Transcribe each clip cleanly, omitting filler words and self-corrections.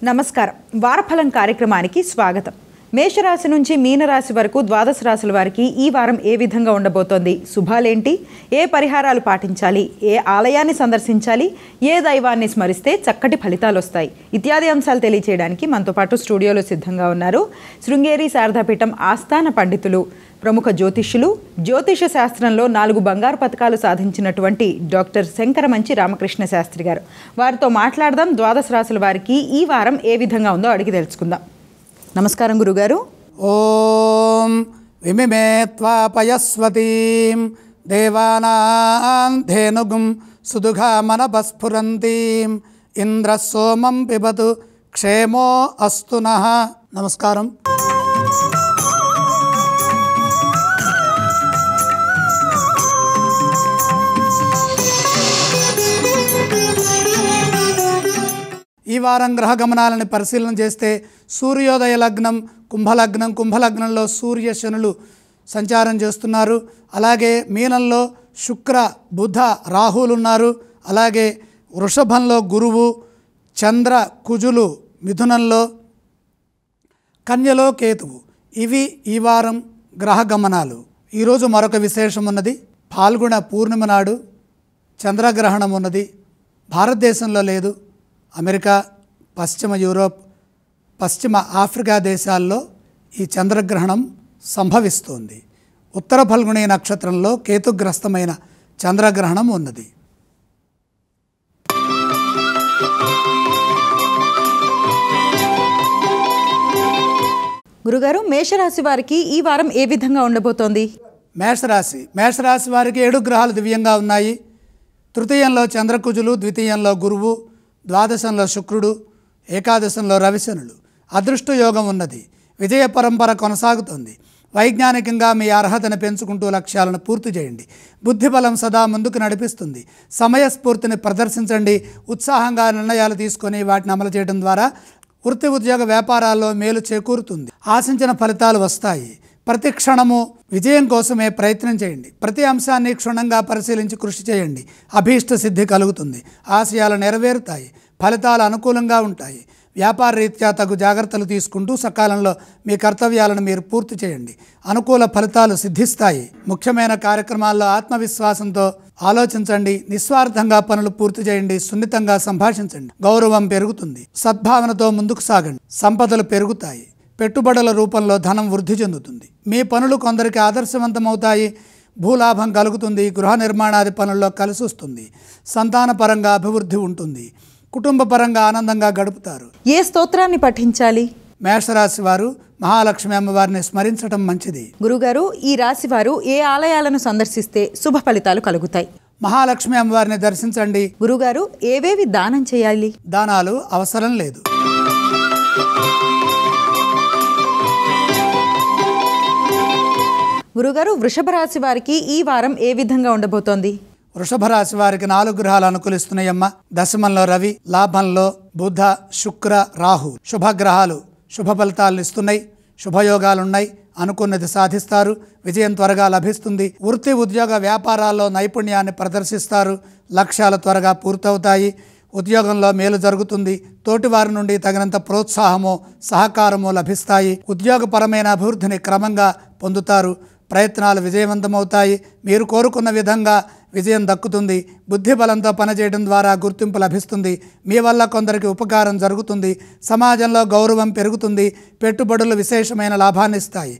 నమస్కారం. వారఫలం కార్యక్రమానికి స్వాగతం. మేషరాశి నుంచి మీనరాశి వరకు ద్వాదశ రాశుల వారికి ఈ వారం ఏ విధంగా ఉండబోతోంది, శుభాలేంటి, ఏ పరిహారాలు పాటించాలి, ఏ ఆలయాన్ని సందర్శించాలి, ఏ దైవాన్ని స్మరిస్తే చక్కటి ఫలితాలు వస్తాయి ఇత్యాది అంశాలు తెలియచేయడానికి మనతో పాటు స్టూడియోలో సిద్ధంగా ఉన్నారు శృంగేరి శారదాపీఠం ఆస్థాన పండితులు, ప్రముఖ జ్యోతిష్యులు, జ్యోతిష శాస్త్రంలో 4 బంగారు పతకాలు సాధించినటువంటి డాక్టర్ శంకరమంచి రామకృష్ణ శాస్త్రి గారు. వారితో మాట్లాడదాం. ద్వాదశ రాశుల వారికి ఈ వారం ఏ విధంగా ఉందో అడిగి తెలుసుకుందాం. నమస్కారం గురుగారు. ఓం విమిమే త్వాపయస్వతీం దేవానాం ధేనుగుం సుదుఘామనపస్ఫురంతీం ఇంద్ర సోమం పిబతు క్షేమో అస్తు నః. నమస్కారం. ఈ వారం గ్రహ గమనాలను పరిశీలన చేస్తే సూర్యోదయ లగ్నం కుంభలగ్నం, కుంభలగ్నంలో సూర్య శనులు సంచారం చేస్తున్నారు. అలాగే మీనంలో శుక్ర బుధ రాహులు ఉన్నారు. అలాగే వృషభంలో గురువు, చంద్ర కుజులు మిథునంలో, కన్యలో కేతువు. ఇవి ఈ వారం గ్రహ గమనాలు. ఈరోజు మరొక విశేషం ఉన్నది. ఫాల్గుణ పూర్ణిమ నాడు చంద్రగ్రహణం ఉన్నది. భారతదేశంలో లేదు. అమెరికా, పశ్చిమ యూరోప్, పశ్చిమ ఆఫ్రికా దేశాల్లో ఈ చంద్రగ్రహణం సంభవిస్తుంది. ఉత్తర ఫల్గుణి నక్షత్రంలో కేతుగ్రస్తమైన చంద్రగ్రహణం ఉన్నది. గురుగారు, మేషరాశి వారికి ఈ వారం ఏ విధంగా ఉండబోతోంది? మేషరాశి వారికి 7 గ్రహాలు దివ్యంగా ఉన్నాయి. తృతీయంలో చంద్రకుజులు, ద్వితీయంలో గురువు, ద్వాదశంలో శుక్రుడు, ఏకాదశంలో రవిశనులు. అదృష్ట యోగం ఉన్నది. విజయ పరంపర కొనసాగుతుంది. వైజ్ఞానికంగా మీ అర్హతను పెంచుకుంటూ లక్ష్యాలను పూర్తి చేయండి. బుద్ధిబలం సదా ముందుకు నడిపిస్తుంది. సమయస్ఫూర్తిని ప్రదర్శించండి. ఉత్సాహంగా నిర్ణయాలు తీసుకొని వాటిని అమలు చేయడం ద్వారా వృత్తి ఉద్యోగ వ్యాపారాల్లో మేలు చేకూరుతుంది. ఆశించిన ఫలితాలు వస్తాయి. ప్రతి క్షణము విజయం కోసమే ప్రయత్నం చేయండి. ప్రతి అంశాన్ని క్షుణ్ణంగా పరిశీలించి కృషి చేయండి. అభీష్ట సిద్ధి కలుగుతుంది. ఆశయాలు నెరవేరుతాయి. ఫలితాలు అనుకూలంగా ఉంటాయి. వ్యాపార రీత్యా తగు జాగ్రత్తలు తీసుకుంటూ సకాలంలో మీ కర్తవ్యాలను మీరు పూర్తి చేయండి. అనుకూల ఫలితాలు సిద్ధిస్తాయి. ముఖ్యమైన కార్యక్రమాల్లో ఆత్మవిశ్వాసంతో ఆలోచించండి. నిస్వార్థంగా పనులు పూర్తి చేయండి. సున్నితంగా సంభాషించండి. గౌరవం పెరుగుతుంది. సద్భావనతో ముందుకు సాగండి. సంపదలు పెరుగుతాయి. పెట్టుబడుల రూపంలో ధనం వృద్ధి చెందుతుంది. మీ పనులు కొందరికి ఆదర్శవంతమవుతాయి. భూలాభం కలుగుతుంది. గృహ నిర్మాణాది పనుల్లో కలిసి వస్తుంది. సంతానపరంగా అభివృద్ధి ఉంటుంది. కుటుంబ పరంగా ఆనందంగా గడుపుతారు. ఏ స్తోత్రాన్ని పఠించాలి? మేషరాశి వారు మహాలక్ష్మి అమ్మవారిని స్మరించడం మంచిది. గురుగారు, ఈ రాశి వారు ఏ ఆలయాలను సందర్శిస్తే శుభ ఫలితాలు కలుగుతాయి? మహాలక్ష్మి అమ్మవారిని దర్శించండి. గురుగారు, ఏవేవి దానం చేయాలి? దానాలు అవసరం లేదు. గురుగారు, వృషభ రాశి వారికి ఈ వారం ఏ విధంగా ఉండబోతోంది? వృషభ రాశి వారికి 4 గ్రహాలు అనుకూలిస్తున్నాయమ్మ. దశమంలో రవి, లాభంలో బుధ, శుక్ర, రాహు. శుభగ్రహాలు శుభ ఫలితాలను ఇస్తున్నాయి. శుభయోగాలున్నాయి. అనుకున్నది సాధిస్తారు. విజయం త్వరగా లభిస్తుంది. వృత్తి ఉద్యోగ వ్యాపారాల్లో నైపుణ్యాన్ని ప్రదర్శిస్తారు. లక్ష్యాలు త్వరగా పూర్తవుతాయి. ఉద్యోగంలో మేలు జరుగుతుంది. తోటివారి నుండి తగినంత ప్రోత్సాహము, సహకారము లభిస్తాయి. ఉద్యోగపరమైన అభివృద్ధిని క్రమంగా పొందుతారు. ప్రయత్నాలు విజయవంతమవుతాయి. మీరు కోరుకున్న విధంగా విజయం దక్కుతుంది. బుద్ధిబలంతో పనిచేయడం ద్వారా గుర్తింపు లభిస్తుంది. మీ వల్ల కొందరికి ఉపకారం జరుగుతుంది. సమాజంలో గౌరవం పెరుగుతుంది. పెట్టుబడులు విశేషమైన లాభాన్ని ఇస్తాయి.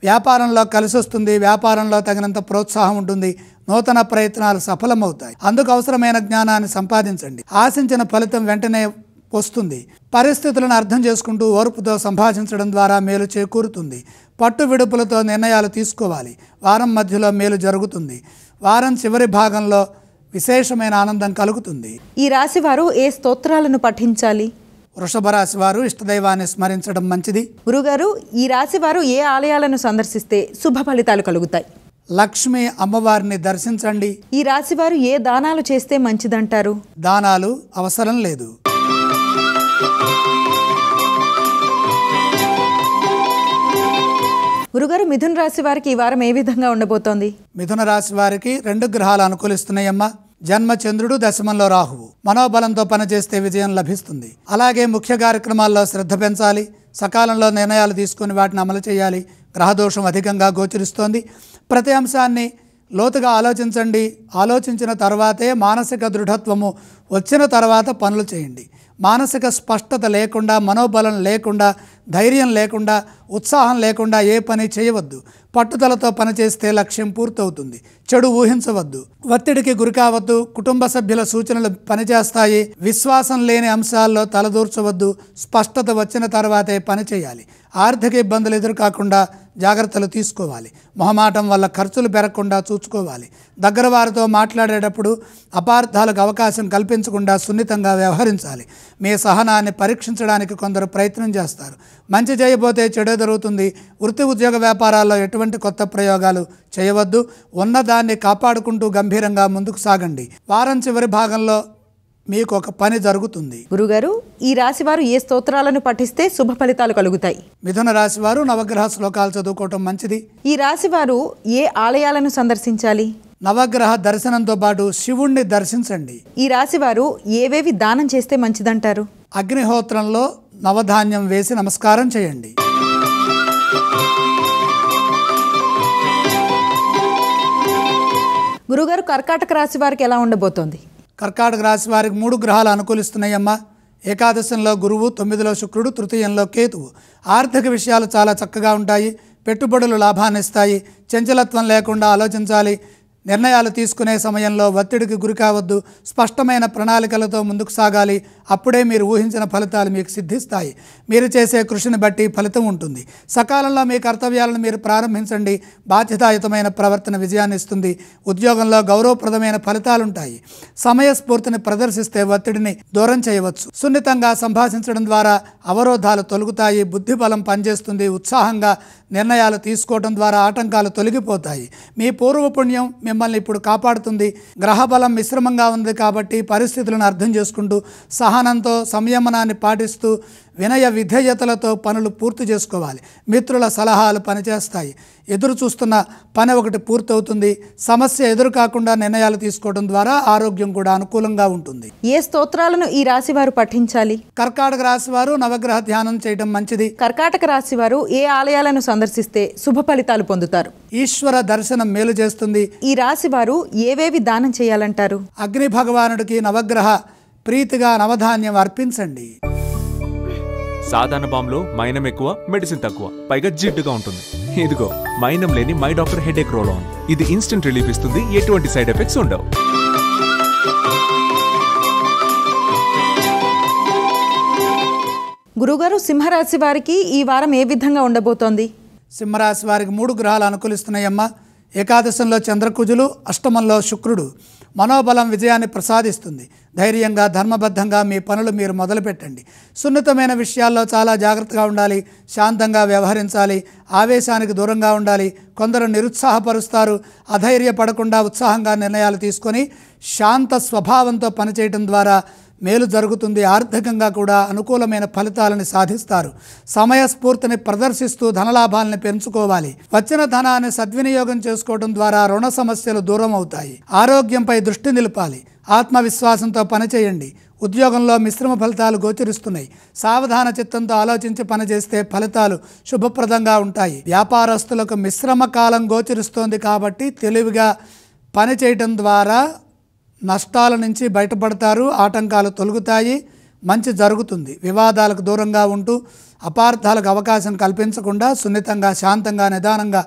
వ్యాపారంలో కలిసి వస్తుంది. వ్యాపారంలో తగినంత ప్రోత్సాహం ఉంటుంది. నూతన ప్రయత్నాలు సఫలమవుతాయి. అందుకు అవసరమైన జ్ఞానాన్ని సంపాదించండి. ఆశించిన ఫలితం వెంటనే వస్తుంది. పరిస్థితులను అర్థం చేసుకుంటూ ఓర్పుతో సంభాషించడం ద్వారా మేలు చేకూరుతుంది. పట్టు విడుపులతో నిర్ణయాలు తీసుకోవాలి. వారం మధ్యలో మేలు జరుగుతుంది. వారం చివరి భాగంలో విశేషమైన ఆనందం కలుగుతుంది. ఈ రాశి వారు ఏ స్తోత్రాలను పఠించాలి? వృషభ రాశి వారు ఇష్టదైవాన్ని స్మరించడం మంచిది. గురుగారు, ఈ రాశి వారు ఏ ఆలయాలను సందర్శిస్తే శుభ ఫలితాలు కలుగుతాయి? లక్ష్మి అమ్మవారిని దర్శించండి. ఈ రాశి వారు ఏ దానాలు చేస్తే మంచిదంటారు? దానాలు అవసరం లేదు. గురుగారు, మిథున రాశి వారికి ఈ వారం ఏ విధంగా ఉండబోతోంది? మిథున రాశి వారికి 2 గ్రహాలు అనుకూలిస్తున్నాయమ్మా. జన్మ చంద్రుడు, దశమంలో రాహువు. మనోబలంతో పనిచేస్తే విజయం లభిస్తుంది. అలాగే ముఖ్య కార్యక్రమాల్లో శ్రద్ధ పెంచాలి. సకాలంలో నిర్ణయాలు తీసుకుని వాటిని అమలు చేయాలి. గ్రహదోషం అధికంగా గోచరిస్తోంది. ప్రతి అంశాన్ని లోతుగా ఆలోచించండి. ఆలోచించిన తర్వాతే మానసిక దృఢత్వము వచ్చిన తర్వాత పనులు చేయండి. మానసిక స్పష్టత లేకుండా, మనోబలం లేకుండా, ధైర్యం లేకుండా, ఉత్సాహం లేకుండా ఏ పని చేయవద్దు. పట్టుదలతో పనిచేస్తే లక్ష్యం పూర్తవుతుంది. చెడు ఊహించవద్దు. ఒత్తిడికి గురి కావద్దు. కుటుంబ సభ్యుల సూచనలు పనిచేస్తాయి. విశ్వాసం లేని అంశాల్లో తలదూర్చవద్దు. స్పష్టత వచ్చిన తర్వాతే పని చేయాలి. ఆర్థిక ఇబ్బందులు ఎదురుకాకుండా జాగ్రత్తలు తీసుకోవాలి. మొహమాటం వల్ల ఖర్చులు పెరగకుండా చూసుకోవాలి. దగ్గర వారితో మాట్లాడేటప్పుడు అపార్థాలకు అవకాశం కల్పించకుండా సున్నితంగా వ్యవహరించాలి. మీ సహనాన్ని పరీక్షించడానికి కొందరు ప్రయత్నం చేస్తారు. మంచి చేయబోతే చెడు జరుగుతుంది. వృత్తి ఉద్యోగ వ్యాపారాల్లో ఎటువంటి కొత్త ప్రయోగాలు చేయవద్దు. ఉన్నదాన్ని కాపాడుకుంటూ గంభీరంగా ముందుకు సాగండి. వారం చివరి భాగంలో మీకు ఒక పని జరుగుతుంది. గురుగారు, ఈ రాశివారు ఏ స్తోత్రాలను పఠిస్తే శుభ ఫలితాలు కలుగుతాయి? మిథున రాశివారు నవగ్రహ శ్లోకాలు చదువుకోవటం మంచిది. ఈ రాశివారు ఏ ఆలయాలను సందర్శించాలి? నవగ్రహ దర్శనంతో పాటు శివుణ్ణి దర్శించండి. ఈ రాశివారు ఏవేవి దానం చేస్తే మంచిదంటారు? అగ్నిహోత్రంలో నవధాన్యం వేసి నమస్కారం చేయండి. గురుగారు, కర్కాటక రాశి వారికి ఎలా ఉండబోతోంది? కర్కాటక రాశి వారికి 3 గ్రహాలు అనుకూలిస్తున్నాయమ్మా. ఏకాదశంలో గురువు, 9లో శుక్రుడు, తృతీయంలో కేతువు. ఆర్థిక విషయాలు చాలా చక్కగా ఉంటాయి. పెట్టుబడులు లాభాన్ని ఇస్తాయి. చంచలత్వం లేకుండా ఆలోచించాలి. నిర్ణయాలు తీసుకునే సమయంలో ఒత్తిడికి గురి కావద్దు. స్పష్టమైన ప్రణాళికలతో ముందుకు సాగాలి. అప్పుడే మీరు ఊహించిన ఫలితాలు మీకు సిద్ధిస్తాయి. మీరు చేసే కృషిని బట్టి ఫలితం ఉంటుంది. సకాలంలో మీ కర్తవ్యాలను మీరు ప్రారంభించండి. బాధ్యతాయుతమైన ప్రవర్తన విజయాన్ని ఇస్తుంది. ఉద్యోగంలో గౌరవప్రదమైన ఫలితాలుంటాయి. సమయస్ఫూర్తిని ప్రదర్శిస్తే ఒత్తిడిని దూరం చేయవచ్చు. సున్నితంగా సంభాషించడం ద్వారా అవరోధాలు తొలగుతాయి. బుద్ధిబలం పనిచేస్తుంది. ఉత్సాహంగా నిర్ణయాలు తీసుకోవడం ద్వారా ఆటంకాలు తొలగిపోతాయి. మీ పూర్వపుణ్యం మిమ్మల్ని ఇప్పుడు కాపాడుతుంది. గ్రహబలం మిశ్రమంగా ఉంది కాబట్టి పరిస్థితులను అర్థం చేసుకుంటూ సహనంతో సంయమనాన్ని పాటిస్తూ వినయ విధేయతలతో పనులు పూర్తి చేసుకోవాలి. మిత్రుల సలహాలు పనిచేస్తాయి. ఎదురు చూస్తున్న పని ఒకటి పూర్తవుతుంది. సమస్య ఎదురు కాకుండా నిర్ణయాలు తీసుకోవడం ద్వారా ఆరోగ్యం కూడా అనుకూలంగా ఉంటుంది. ఏ స్తోత్రాలను ఈ రాశి వారు పఠించాలి? కర్కాటక రాశి వారు నవగ్రహ ధ్యానం చేయడం మంచిది. కర్కాటక రాశి వారు ఏ ఆలయాలను సందర్శిస్తే శుభ ఫలితాలు పొందుతారు? ఈశ్వర దర్శనం మేలు చేస్తుంది. ఈ రాశి వారు ఏవేవి దానం చేయాలంటారు? అగ్ని భగవానుడికి నవగ్రహ ప్రీతిగా నవధాన్యం అర్పించండి. సాధారణ బాంబులో మైనం ఎక్కువ, మెడిసిన్ తక్కువ, పైగా జిడ్డుగా ఉంటుంది. ఇదిగో మైనం లేని my doctor headache roll on. ఇది ఇన్స్టెంట్ రిలీఫ్ ఇస్తుంది. ఎటువంటి సైడ్ ఎఫెక్ట్స్ ఉండవు. గురుగారు, సింహరాశి వారికి ఈ వారం ఏ విధంగా ఉండబోతోంది? సింహరాశి వారికి 3 గ్రహాలు అనుకూలిస్తున్నాయమ్మా. ఏకాదశంలో చంద్రకుజులు, అష్టమంలో శుక్రుడు. మనోబలం విజయాన్ని ప్రసాదిస్తుంది. ధైర్యంగా, ధర్మబద్ధంగా మీ పనులు మీరు మొదలుపెట్టండి. సున్నితమైన విషయాల్లో చాలా జాగ్రత్తగా ఉండాలి. శాంతంగా వ్యవహరించాలి. ఆవేశానికి దూరంగా ఉండాలి. కొందరు నిరుత్సాహపరుస్తారు. అధైర్యపడకుండా ఉత్సాహంగా నిర్ణయాలు తీసుకొని శాంత స్వభావంతో పనిచేయడం ద్వారా మేలు జరుగుతుంది. ఆర్థికంగా కూడా అనుకూలమైన ఫలితాలను సాధిస్తారు. సమయస్ఫూర్తిని ప్రదర్శిస్తూ ధనలాభాలను పెంచుకోవాలి. వచ్చిన ధనాన్ని సద్వినియోగం చేసుకోవడం ద్వారా రుణ సమస్యలు దూరం అవుతాయి. ఆరోగ్యంపై దృష్టి నిలపాలి. ఆత్మవిశ్వాసంతో పనిచేయండి. ఉద్యోగంలో మిశ్రమ ఫలితాలు గోచరిస్తున్నాయి. సావధాన చిత్తంతో ఆలోచించి పనిచేస్తే ఫలితాలు శుభప్రదంగా ఉంటాయి. వ్యాపారస్తులకు మిశ్రమ కాలం గోచరిస్తోంది కాబట్టి తెలివిగా పనిచేయటం ద్వారా నష్టాల నుంచి బయటపడతారు. ఆటంకాలు తొలగుతాయి. మంచి జరుగుతుంది. వివాదాలకు దూరంగా ఉంటూ అపార్థాలకు అవకాశం కల్పించకుండా సున్నితంగా, శాంతంగా, నిదానంగా,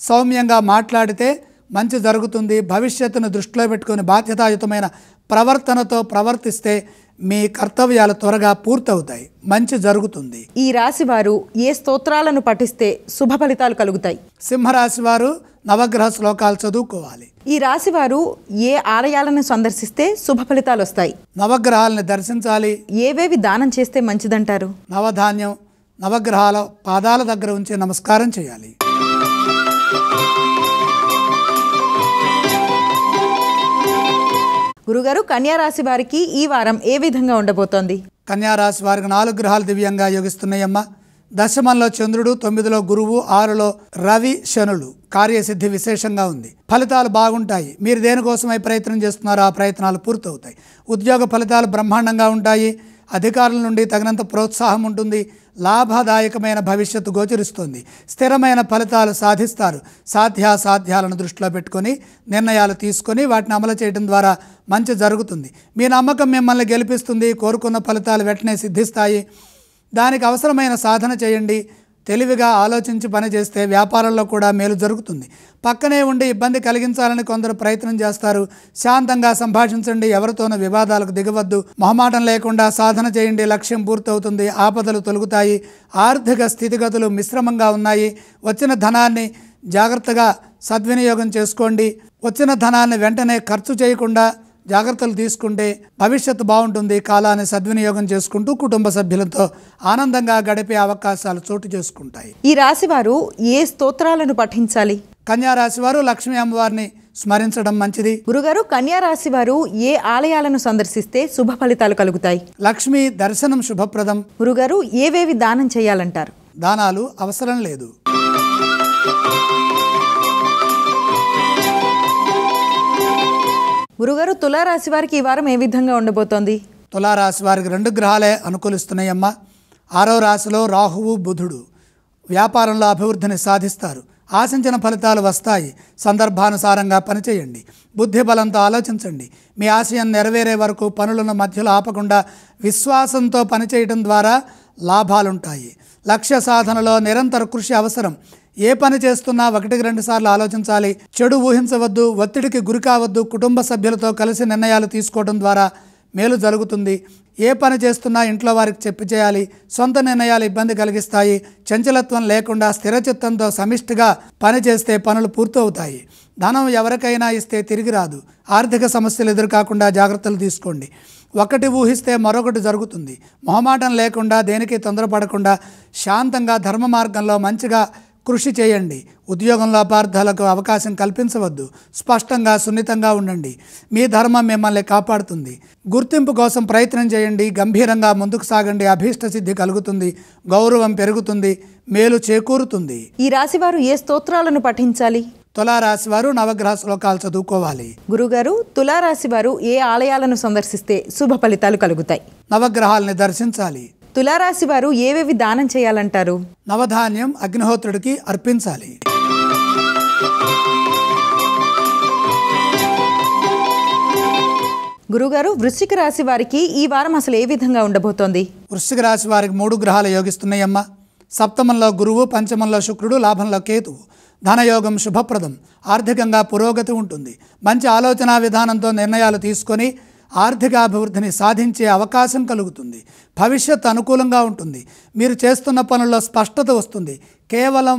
సౌమ్యంగా మాట్లాడితే మంచి జరుగుతుంది. భవిష్యత్తును దృష్టిలో పెట్టుకొని బాధ్యతాయుతమైన ప్రవర్తనతో ప్రవర్తిస్తే మీ కర్తవ్యాలు త్వరగా పూర్తవుతాయి. మంచి జరుగుతుంది. ఈ రాశి వారు ఏ స్తోత్రాలను పఠిస్తే శుభ ఫలితాలు కలుగుతాయి? సింహరాశి వారు నవగ్రహ శ్లోకాలు చదువుకోవాలి. ఈ రాశి వారు ఏ ఆలయాలను సందర్శిస్తే శుభ ఫలితాలు వస్తాయి? నవగ్రహాలను దర్శించాలి. ఏవేవి దానం చేస్తే మంచిదంటారు? నవధాన్యం నవగ్రహాల పాదాల దగ్గర ఉంచి నమస్కారం చేయాలి. గురుగారు, కన్యా రాశి వారికి ఈ వారం ఏ విధంగా ఉండబోతోంది? కన్యారాశి వారికి 4 గ్రహాలు దివ్యంగా యోగిస్తున్నాయమ్మా. దశమంలో చంద్రుడు, 9లో గురువు, 6లో రవి, శనులు. కార్యసిద్ధి విశేషంగా ఉంది. ఫలితాలు బాగుంటాయి. మీరు దేనికోసమై ప్రయత్నం చేస్తున్నారో ఆ ప్రయత్నాలు పూర్తవుతాయి. ఉద్యోగ ఫలితాలు బ్రహ్మాండంగా ఉంటాయి. అధికారుల నుండి తగినంత ప్రోత్సాహం ఉంటుంది. లాభదాయకమైన భవిష్యత్తు గోచరిస్తుంది. స్థిరమైన ఫలితాలు సాధిస్తారు. సాధ్యాసాధ్యాలను దృష్టిలో పెట్టుకొని నిర్ణయాలు తీసుకొని వాటిని అమలు చేయడం ద్వారా మంచి జరుగుతుంది. మీ నమ్మకం మిమ్మల్ని గెలిపిస్తుంది. కోరుకున్న ఫలితాలు వెంటనే సిద్ధిస్తాయి. దానికి అవసరమైన సాధన చేయండి. తెలివిగా ఆలోచించి పనిచేస్తే వ్యాపారంలో కూడా మేలు జరుగుతుంది. పక్కనే ఉండి ఇబ్బంది కలిగించాలని కొందరు ప్రయత్నం చేస్తారు. శాంతంగా సంభాషించండి. ఎవరితోనూ వివాదాలకు దిగవద్దు. మొహమాటం లేకుండా సాధన చేయండి. లక్ష్యం పూర్తవుతుంది. ఆపదలు తొలగుతాయి. ఆర్థిక స్థితిగతులు మిశ్రమంగా ఉన్నాయి. వచ్చిన ధనాన్ని జాగ్రత్తగా సద్వినియోగం చేసుకోండి. వచ్చిన ధనాన్ని వెంటనే ఖర్చు చేయకుండా జాగ్రత్తలు తీసుకుంటే భవిష్యత్తు బాగుంటుంది. కాలాన్ని సద్వినియోగం చేసుకుంటూ కుటుంబ సభ్యులతో ఆనందంగా గడిపే అవకాశాలు చోటు చేసుకుంటాయి. ఈ రాశివారు ఏ స్తోత్రాలను పఠించాలి? కన్యా రాశివారు లక్ష్మీ అమ్మవారిని స్మరించడం మంచిది. గురుగారు, కన్యా రాశి వారు ఏ ఆలయాలను సందర్శిస్తే శుభ ఫలితాలు కలుగుతాయి? లక్ష్మీ దర్శనం శుభప్రదం. గురుగారు, ఏవేవి దానం చేయాలంటారు? దానాలు అవసరం లేదు. గురుగారు, తులారాశి వారికి ఈ వారం ఏ విధంగా ఉండబోతోంది? తులారాశి వారికి 2 గ్రహాలే అనుకూలిస్తున్నాయమ్మా. 6వ రాశిలో రాహువు బుధుడు. వ్యాపారంలో అభివృద్ధిని సాధిస్తారు. ఆశించిన ఫలితాలు వస్తాయి. సందర్భానుసారంగా పనిచేయండి. బుద్ధి బలంతో ఆలోచించండి. మీ ఆశయం నెరవేరే వరకు పనులను మధ్యలో ఆపకుండా విశ్వాసంతో పనిచేయడం ద్వారా లాభాలుంటాయి. లక్ష్య సాధనలో నిరంతర కృషి అవసరం. ఏ పని చేస్తున్నా 1-2 సార్లు ఆలోచించాలి. చెడు ఊహించవద్దు. ఒత్తిడికి గురి కావద్దు. కుటుంబ సభ్యులతో కలిసి నిర్ణయాలు తీసుకోవడం ద్వారా మేలు జరుగుతుంది. ఏ పని చేస్తున్నా ఇంట్లో వారికి చెప్పి చేయాలి. సొంత నిర్ణయాలు ఇబ్బంది కలిగిస్తాయి. చంచలత్వం లేకుండా స్థిరచిత్తంతో సమిష్టిగా పనిచేస్తే పనులు పూర్తవుతాయి. ధనం ఎవరికైనా ఇస్తే తిరిగి రాదు. ఆర్థిక సమస్యలు ఎదురుకాకుండా జాగ్రత్తలు తీసుకోండి. ఒకటి ఊహిస్తే మరొకటి జరుగుతుంది. మొహమాటం లేకుండా దేనికి తొందరపడకుండా శాంతంగా ధర్మ మార్గంలో మంచిగా కృషి చేయండి. ఉద్యోగంలో అపార్థాలకు అవకాశం కల్పించవద్దు. స్పష్టంగా సున్నితంగా ఉండండి. మీ ధర్మం మిమ్మల్ని కాపాడుతుంది. గుర్తింపు కోసం ప్రయత్నం చేయండి. గంభీరంగా ముందుకు సాగండి. అభీష్ట సిద్ధి కలుగుతుంది. గౌరవం పెరుగుతుంది. మేలు చేకూరుతుంది. ఈ రాశివారు ఏ స్తోత్రాలను పఠించాలి? తులారాశి వారు నవగ్రహ శ్లోకాలు చదువుకోవాలి. గురుగారు, తులారాశి వారు ఏ ఆలయాలను సందర్శిస్తే శుభ ఫలితాలు కలుగుతాయి? నవగ్రహాలని దర్శించాలి. తులారాశి వారు ఏవేవి దానం చేయాలంటారు? నవధాన్యం అగ్నిహోత్రుడికి అర్పించాలి. గురుగారు, వృశ్చిక రాశి వారికి ఈ వారం అసలు ఏ విధంగా ఉండబోతోంది? వృశ్చిక రాశి వారికి 3 గ్రహాలు యోగిస్తున్నాయమ్మా. సప్తమంలో గురువు, పంచమంలో శుక్రుడు, లాభంలో కేతువు. ధనయోగం శుభప్రదం. ఆర్థికంగా పురోగతి ఉంటుంది. మంచి ఆలోచన విధానంతో నిర్ణయాలు తీసుకొని ఆర్థికాభివృద్ధిని సాధించే అవకాశం కలుగుతుంది. భవిష్యత్తు అనుకూలంగా ఉంటుంది. మీరు చేస్తున్న పనుల్లో స్పష్టత వస్తుంది. కేవలం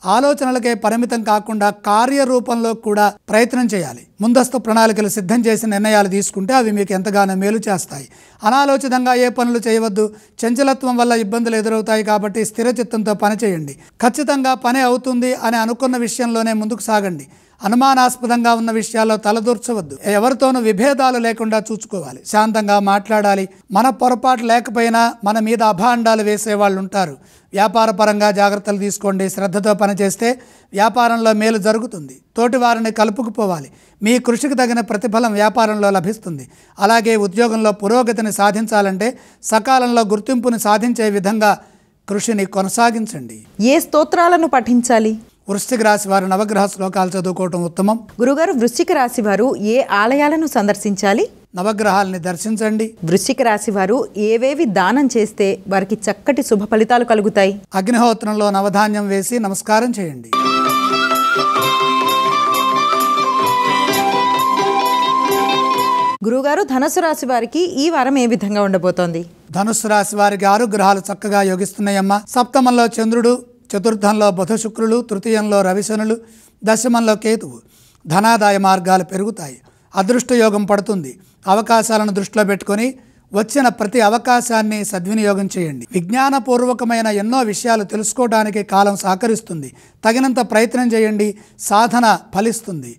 ఆలోచనలకే పరిమితం కాకుండా కార్యరూపంలో కూడా ప్రయత్నం చేయాలి. ముందస్తు ప్రణాళికలు సిద్ధం చేసి నిర్ణయాలు తీసుకుంటే అవి మీకు ఎంతగానో మేలు చేస్తాయి. అనాలోచితంగా ఏ పనులు చేయవద్దు. చంచలత్వం వల్ల ఇబ్బందులు ఎదురవుతాయి కాబట్టి స్థిరచిత్తంతో పనిచేయండి. ఖచ్చితంగా పని అవుతుంది అని అనుకున్న విషయంలోనే ముందుకు సాగండి. అనుమానాస్పదంగా ఉన్న విషయాల్లో తలదూర్చవద్దు. ఎవరితోనూ విభేదాలు లేకుండా చూసుకోవాలి. శాంతంగా మాట్లాడాలి. మన పొరపాటు లేకపోయినా మన మీద అభాండాలు వేసేవాళ్ళు ఉంటారు. వ్యాపారపరంగా జాగ్రత్తలు తీసుకోండి. శ్రద్ధతో పనిచేస్తే వ్యాపారంలో మేలు జరుగుతుంది. తోటి వారిని కలుపుకుపోవాలి. మీ కృషికి తగిన ప్రతిఫలం వ్యాపారంలో లభిస్తుంది. అలాగే ఉద్యోగంలో పురోగతిని సాధించాలంటే సకాలంలో గుర్తింపుని సాధించే విధంగా కృషిని కొనసాగించండి. ఏ స్తోత్రాలను పఠించాలి? వృశ్చిక రాశి వారు నవగ్రహ శ్లోకాలు చదువుకోవటం ఉత్తమం. గురుగారు, వృశ్చిక రాశి వారు ఏ ఆలయాలను సందర్శించాలి? నవగ్రహాలని దర్శించండి. వృశ్చిక రాశి వారు ఏవేవి దానం చేస్తే వారికి చక్కటి శుభ ఫలితాలు కలుగుతాయి? అగ్నిహోత్రంలో నవధాన్యం వేసి నమస్కారం చేయండి. గురుగారు, ధనుసు రాశి వారికి ఈ వారం ఏ విధంగా ఉండబోతోంది? ధనుస్సు రాశి వారికి 6 గ్రహాలు చక్కగా యోగిస్తున్నాయమ్మా. సప్తమంలో చంద్రుడు, చతుర్థంలో బుధ శుక్రులు, తృతీయంలో రవిశనులు, దశమంలో కేతువు. ధనాదాయ మార్గాలు పెరుగుతాయి. అదృష్ట యోగం పడుతుంది. అవకాశాలను దృష్టిలో పెట్టుకొని వచ్చిన ప్రతి అవకాశాన్ని సద్వినియోగం చేయండి. విజ్ఞానపూర్వకమైన ఎన్నో విషయాలు తెలుసుకోవడానికి కాలం సహకరిస్తుంది. తగినంత ప్రయత్నం చేయండి. సాధన ఫలిస్తుంది.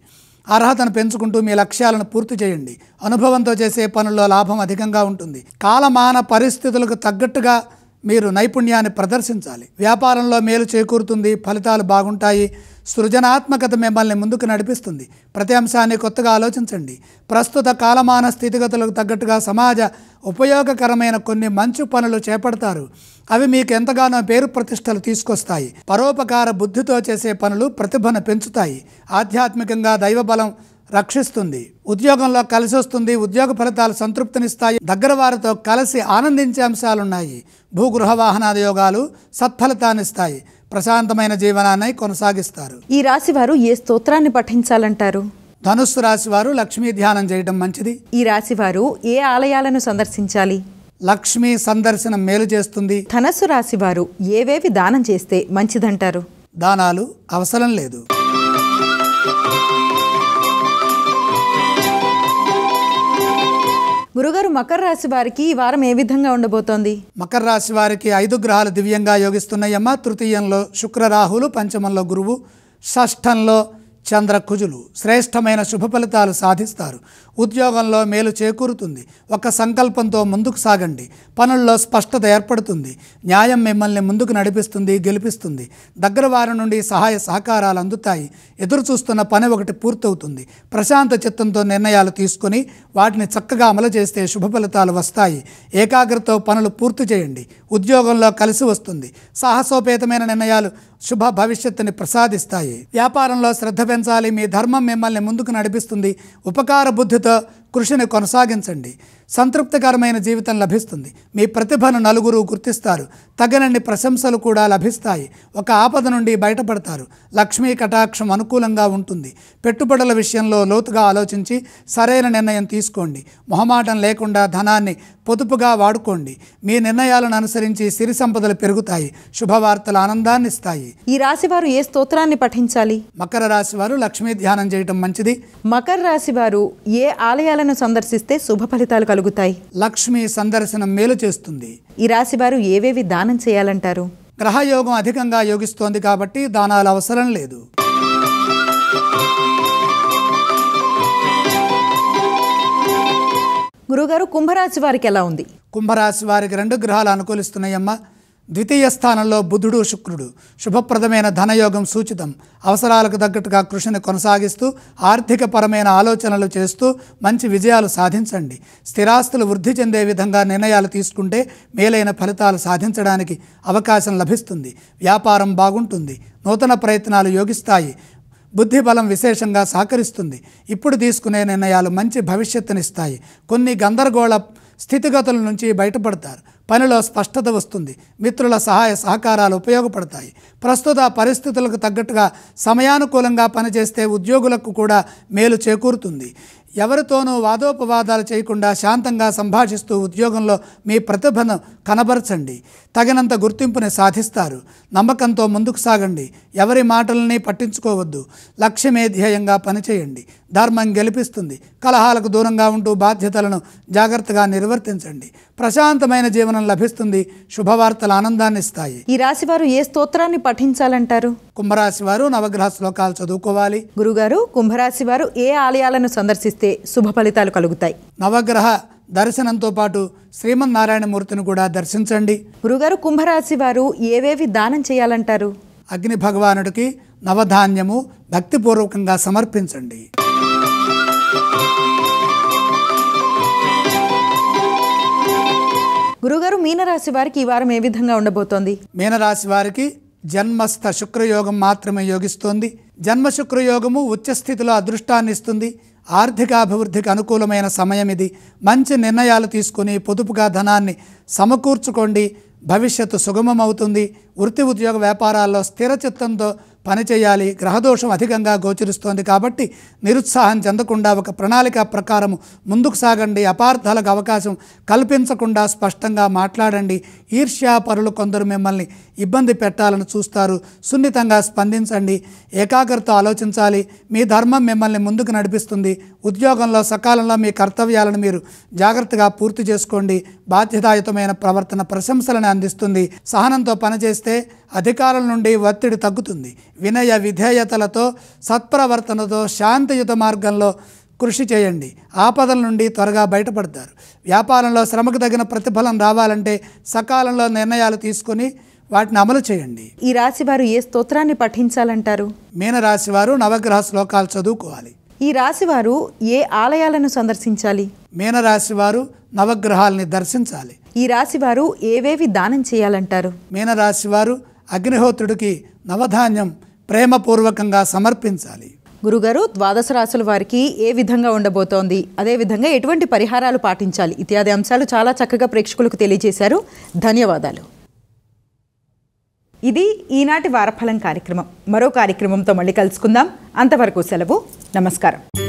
అర్హతను పెంచుకుంటూ మీ లక్ష్యాలను పూర్తి చేయండి. అనుభవంతో చేసే పనుల్లో లాభం అధికంగా ఉంటుంది. కాలమాన పరిస్థితులకు తగ్గట్టుగా మీరు నైపుణ్యాన్ని ప్రదర్శించాలి. వ్యాపారంలో మేలు చేకూరుతుంది. ఫలితాలు బాగుంటాయి. సృజనాత్మకత మిమ్మల్ని ముందుకు నడిపిస్తుంది. ప్రతి అంశాన్ని కొత్తగా ఆలోచించండి. ప్రస్తుత కాలమాన స్థితిగతులకు తగ్గట్టుగా సమాజ ఉపయోగకరమైన కొన్ని మంచి పనులు చేపడతారు. అవి మీకు ఎంతగానో పేరు ప్రతిష్టలు తీసుకొస్తాయి. పరోపకార బుద్ధితో చేసే పనులు ప్రతిభను పెంచుతాయి. ఆధ్యాత్మికంగా దైవబలం రక్షిస్తుంది. ఉద్యోగంలో కలిసి వస్తుంది. ఉద్యోగ ఫలితాలు సంతృప్తినిస్తాయి. దగ్గర వారితో కలిసి ఆనందించే అంశాలున్నాయి. భూగృహ వాహనాది యోగాలు సత్ఫలితాన్నిస్తాయి. ప్రశాంతమైన జీవనాన్ని కొనసాగిస్తారు. ఈ రాశి వారు ఏ స్తోత్రాన్ని పఠించాలంటారు? ధనుస్సు రాశి వారు లక్ష్మీ ధ్యానం చేయడం మంచిది. ఈ రాశి వారు ఏ ఆలయాలను సందర్శించాలి? లక్ష్మీ సందర్శనం మేలు చేస్తుంది. ధనస్సు రాశి వారు ఏవేవి దానం చేస్తే మంచిదంటారు? దానాలు అవసరం లేదు. గురుగారు, మకర రాశి వారికి ఈ వారం ఏ విధంగా ఉండబోతోంది? మకర రాశి వారికి 5 గ్రహాలు దివ్యంగా యోగిస్తున్నాయమ్మ. తృతీయంలో శుక్ర రాహులు, పంచమంలో గురువు, షష్ఠంలో చంద్ర కుజులు. శ్రేష్టమైన శుభ ఫలితాలు సాధిస్తారు. ఉద్యోగంలో మేలు చేకూరుతుంది. ఒక సంకల్పంతో ముందుకు సాగండి. పనుల్లో స్పష్టత ఏర్పడుతుంది. న్యాయం మిమ్మల్ని ముందుకు నడిపిస్తుంది, గెలిపిస్తుంది. దగ్గర వారి నుండి సహాయ సహకారాలు అందుతాయి. ఎదురు చూస్తున్న పని ఒకటి పూర్తవుతుంది. ప్రశాంత చిత్తంతో నిర్ణయాలు తీసుకొని వాటిని చక్కగా అమలు చేస్తే శుభ ఫలితాలు వస్తాయి. ఏకాగ్రతతో పనులు పూర్తి చేయండి. ఉద్యోగంలో కలిసి వస్తుంది. సాహసోపేతమైన నిర్ణయాలు శుభ భవిష్యత్తుని ప్రసాదిస్తాయి. వ్యాపారంలో శ్రద్ధ పెంచాలి. మీ ధర్మం మిమ్మల్ని ముందుకు నడిపిస్తుంది. ఉపకార బుద్ధితో కృషిని కొనసాగించండి. సంతృప్తికరమైన జీవితం లభిస్తుంది. మీ ప్రతిభను నలుగురు గుర్తిస్తారు. తగినన్ని ప్రశంసలు కూడా లభిస్తాయి. ఒక ఆపద నుండి బయటపడతారు. లక్ష్మీ కటాక్షం అనుకూలంగా ఉంటుంది. పెట్టుబడుల విషయంలో లోతుగా ఆలోచించి సరైన నిర్ణయం తీసుకోండి. మొహమాటం లేకుండా ధనాన్ని పొదుపుగా వాడుకోండి. మీ నిర్ణయాలను అనుసరించి సిరి సంపదలు పెరుగుతాయి. శుభవార్తలు ఆనందాన్ని ఇస్తాయి. ఈ రాశి వారు ఏ స్తోత్రాన్ని పఠించాలి? మకర రాశి వారు లక్ష్మీ ధ్యానం చేయటం మంచిది. మకర రాశి వారు ఏ ఆలయాలను సందర్శిస్తే శుభ ఫలితాలు కలుగుతాయి? లక్ష్మీ సందర్శనం మేలు చేస్తుంది. ఈ రాశి వారు ఏవేవి దానం చేయాలంటారు? గ్రహయోగం అధికంగా యోగిస్తోంది కాబట్టి దానాలు అవసరం లేదు. గురుగారు, కుంభరాశి వారికి ఎలా ఉంది? కుంభరాశి వారికి 2 గ్రహాలు అనుకూలిస్తున్నాయమ్మ. ద్వితీయ స్థానంలో బుధుడు, శుక్రుడు. శుభప్రదమైన ధనయోగం సూచితం. అవసరాలకు తగ్గట్టుగా కృషిని కొనసాగిస్తూ ఆర్థికపరమైన ఆలోచనలు చేస్తూ మంచి విజయాలు సాధించండి. స్థిరాస్తులు వృద్ధి చెందే విధంగా నిర్ణయాలు తీసుకుంటే మేలైన ఫలితాలు సాధించడానికి అవకాశం లభిస్తుంది. వ్యాపారం బాగుంటుంది. నూతన ప్రయత్నాలు యోగిస్తాయి. బుద్ధి బలం విశేషంగా సహకరిస్తుంది. ఇప్పుడు తీసుకునే నిర్ణయాలు మంచి భవిష్యత్తునిస్తాయి. కొన్ని గందరగోళ స్థితిగతుల నుంచి బయటపడతారు. పనిలో స్పష్టత వస్తుంది. మిత్రుల సహాయ సహకారాలు ఉపయోగపడతాయి. ప్రస్తుత పరిస్థితులకు తగ్గట్టుగా సమయానుకూలంగా పనిచేస్తే ఉద్యోగులకు కూడా మేలు చేకూరుతుంది. ఎవరితోనూ వాదోపవాదాలు చేయకుండా శాంతంగా సంభాషిస్తూ ఉద్యోగంలో మీ ప్రతిభను కనబరచండి. తగినంత గుర్తింపుని సాధిస్తారు. నమ్మకంతో ముందుకు సాగండి. ఎవరి మాటలని పట్టించుకోవద్దు. లక్ష్యమే ధ్యేయంగా పనిచేయండి. ధర్మం గెలిపిస్తుంది. కలహాలకు దూరంగా ఉంటూ బాధ్యతలను జాగ్రత్తగా నిర్వర్తించండి. ప్రశాంతమైన జీవనం లభిస్తుంది. శుభవార్తలు ఆనందాన్ని ఇస్తాయి. ఈ రాశి వారు ఏ స్తోత్రాన్ని పఠించాలంటారు? కుంభరాశి వారు నవగ్రహ శ్లోకాలు చదువుకోవాలి. గురుగారు, కుంభరాశి వారు ఏ ఆలయాలను సందర్శిస్తే శుభ ఫలితాలు కలుగుతాయి? నవగ్రహ దర్శనంతో పాటు శ్రీమన్నారాయణమూర్తిని కూడా దర్శించండి. గురుగారు, కుంభరాశి వారు ఏవేవి దానం చేయాలంటారు? అగ్ని భగవానుడికి నవధాన్యము భక్తిపూర్వకంగా సమర్పించండి. గురుగారు, మీనరాశి వారికి ఈ వారం ఏ విధంగా ఉండబోతోంది? మీనరాశి వారికి జన్మస్థ శుక్రయోగం మాత్రమే యోగిస్తోంది. జన్మ శుక్రయోగము ఉచ్చస్థితిలో అదృష్టాన్ని ఇస్తుంది. ఆర్థికాభివృద్ధికి అనుకూలమైన సమయం ఇది. మంచి నిర్ణయాలు తీసుకుని పొదుపుగా ధనాన్ని సమకూర్చుకోండి. భవిష్యత్తు సుగమం అవుతుంది. వృత్తి ఉద్యోగ వ్యాపారాల్లో స్థిర చిత్తంతో పనిచేయాలి. గ్రహదోషం అధికంగా గోచరిస్తోంది కాబట్టి నిరుత్సాహం చెందకుండా ఒక ప్రణాళిక ప్రకారం ముందుకు సాగండి. అపార్థాలకు అవకాశం కల్పించకుండా స్పష్టంగా మాట్లాడండి. ఈర్ష్యాపరులు కొందరు మిమ్మల్ని ఇబ్బంది పెట్టాలని చూస్తారు. సున్నితంగా స్పందించండి. ఏకాగ్రత ఆలోచించాలి. మీ ధర్మం మిమ్మల్ని ముందుకు నడిపిస్తుంది. ఉద్యోగంలో సకాలంలో మీ కర్తవ్యాలను మీరు జాగ్రత్తగా పూర్తి చేసుకోండి. బాధ్యతాయుతమైన ప్రవర్తన ప్రశంసలను అందిస్తుంది. సహనంతో పనిచేస్తే అధికారుల నుండి ఒత్తిడి తగ్గుతుంది. వినయ విధేయతలతో సత్ప్రవర్తనతో శాంతియుత మార్గంలో కృషి చేయండి. ఆపదల నుండి త్వరగా బయటపడతారు. వ్యాపారంలో శ్రమకు తగిన ప్రతిఫలం రావాలంటే సకాలంలో నిర్ణయాలు తీసుకొని వాటిని అమలు చేయండి. ఈ రాశి వారు ఏ స్తోత్రాన్ని పఠించాలంటారు? మీనరాశి వారు నవగ్రహ శ్లోకాలు చదువుకోవాలి. ఈ రాశి వారు ఏ ఆలయాలను సందర్శించాలి? మీనరాశి వారు నవగ్రహాలని దర్శించాలి. ఈ రాశి వారు ఏవేవి దానం చేయాలంటారు? మీనరాశి వారు అగ్నిహోత్రుడికి నవధాన్యం ప్రేమపూర్వకంగా సమర్పించాలి. గురుగారు, ద్వాదశ రాశుల వారికి ఏ విధంగా ఉండబోతోంది, అదేవిధంగా ఎటువంటి పరిహారాలు పాటించాలి ఇత్యాది అంశాలు చాలా చక్కగా ప్రేక్షకులకు తెలియజేశారు. ధన్యవాదాలు. ఇది ఈనాటి వారఫలం కార్యక్రమం. మరో కార్యక్రమంతో మళ్ళీ కలుసుకుందాం. అంతవరకు సెలవు. నమస్కారం.